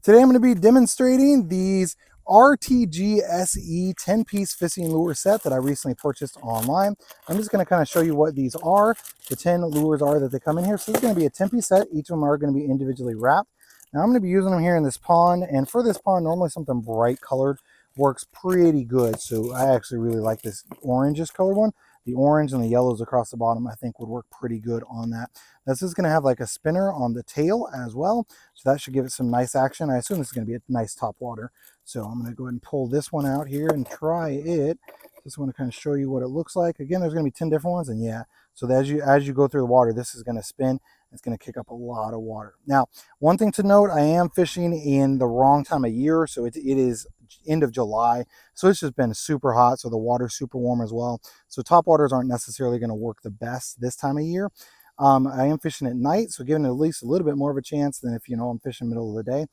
Today I'm going to be demonstrating these RTGSE 10-piece fishing lure set that I recently purchased online. I'm just going to kind of show you what these are, the 10 lures are that they come in here. So it's going to be a 10-piece set. Each of them are going to be individually wrapped. Now I'm going to be using them here in this pond, and for this pond, normally something bright colored works pretty good. So I actually really like this orangish colored one. The orange and the yellows across the bottom I think would work pretty good on that. This is going to have like a spinner on the tail as well, so that should give it some nice action. I assume this is going to be a nice top water. So I'm going to go ahead and pull this one out here and try it. Just want to kind of show you what it looks like. Again, there's going to be 10 different ones, and yeah, so as you go through the water, this is going to spin. It's going to kick up a lot of water. Now, one thing to note, I am fishing in the wrong time of year, so it is end of July, so it's just been super hot, so the water's super warm as well. So top waters aren't necessarily going to work the best this time of year. I am fishing at night, so giving it at least a little bit more of a chance than if, I'm fishing middle of the day.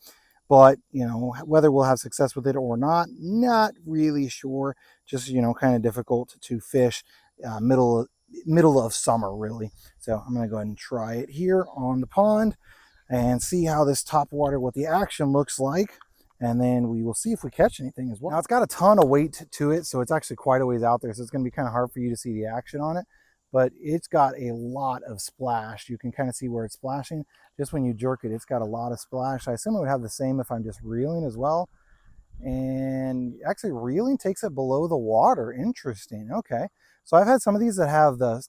But, whether we'll have success with it or not really sure. Just, kind of difficult to fish middle of summer, really. So I'm going to go ahead and try it here on the pond and see how this top water, what the action looks like. And then we will see if we catch anything as well. Now, it's got a ton of weight to it, so it's actually quite a ways out there. So it's going to be kind of hard for you to see the action on it. But it's got a lot of splash. You can kind of see where it's splashing. Just when you jerk it, it's got a lot of splash. I assume it would have the same if I'm just reeling as well. And actually reeling takes it below the water. Interesting. Okay. So I've had some of these that have the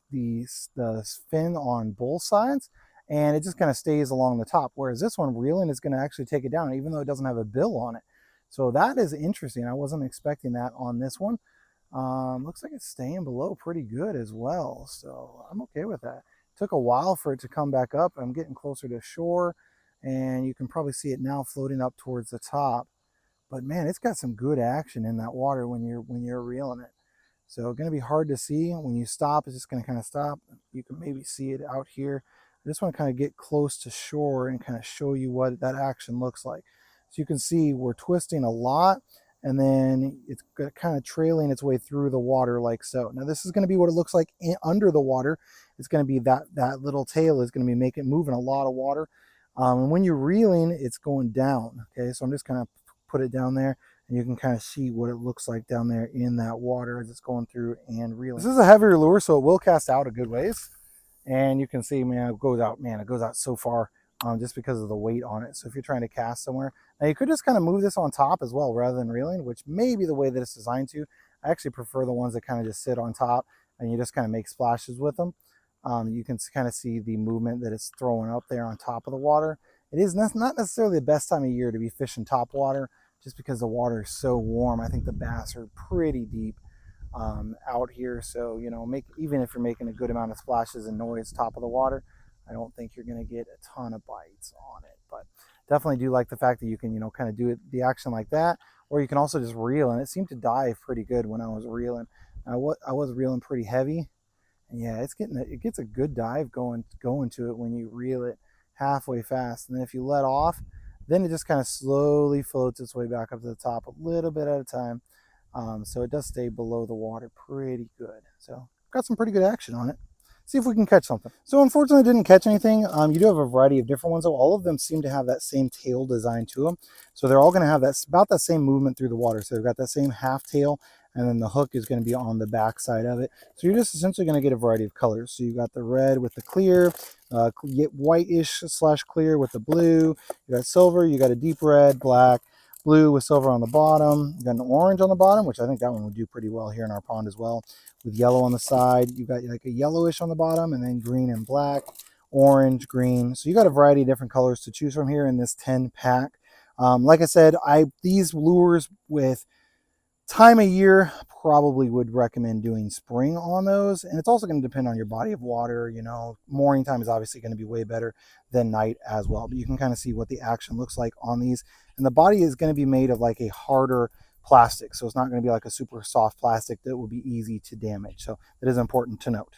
fin on both sides, and it just kind of stays along the top. Whereas this one, reeling, is going to actually take it down, even though it doesn't have a bill on it. So that is interesting. I wasn't expecting that on this one. Looks like it's staying below pretty good as well, so I'm okay with that. Took a while for it to come back up. I'm getting closer to shore, and you can probably see it now floating up towards the top. But man, it's got some good action in that water when you're reeling it. So going to be hard to see. When you stop, it's just going to kind of stop. You can maybe see it out here. I just want to kind of get close to shore and kind of show you what that action looks like. So you can see we're twisting a lot, and then it's kind of trailing its way through the water like so. Now this is going to be what it looks like under the water. It's going to be that little tail is going to be moving a lot of water. And when you're reeling, it's going down. Okay, so I'm just kind of put it down there, and you can kind of see what it looks like down there in that water as it's going through and reeling. This is a heavier lure, so it will cast out a good ways. And you can see, it goes out so far. Just because of the weight on it. So if you're trying to cast somewhere, now you could just kind of move this on top as well rather than reeling, which may be the way that it's designed to. I actually prefer the ones that kind of just sit on top and you just kind of make splashes with them. You can kind of see the movement that it's throwing up there on top of the water. It is not necessarily the best time of year to be fishing top water just because the water is so warm. I think the bass are pretty deep out here. So, even if you're making a good amount of splashes and noise top of the water, I don't think you're going to get a ton of bites on it, but definitely do like the fact that you can, kind of do the action like that, or you can also just reel, and it seemed to dive pretty good when I was reeling. I was reeling pretty heavy, and yeah, it gets a good dive going to it when you reel it halfway fast, and then if you let off, then it just kind of slowly floats its way back up to the top a little bit at a time. So it does stay below the water pretty good. So got some pretty good action on it. See if we can catch something. So unfortunately didn't catch anything. You do have a variety of different ones, though. All of them seem to have that same tail design to them. So they're all going to have about that same movement through the water. So they've got that same half tail, and then the hook is going to be on the back side of it. So you're just essentially going to get a variety of colors. So you've got the red with the clear, whitish / clear with the blue. You got silver, you got a deep red, black, blue with silver on the bottom. You got an orange on the bottom, which I think that one would do pretty well here in our pond as well. With yellow on the side, you got like a yellowish on the bottom, and then green and black, orange, green. So you got a variety of different colors to choose from here in this 10 pack. Like I said, these lures with time of year probably would recommend doing spring on those, and it's also going to depend on your body of water. Morning time is obviously going to be way better than night as well, but you can kind of see what the action looks like on these. And the body is going to be made of like a harder plastic, so it's not going to be like a super soft plastic that will be easy to damage. So that is important to note.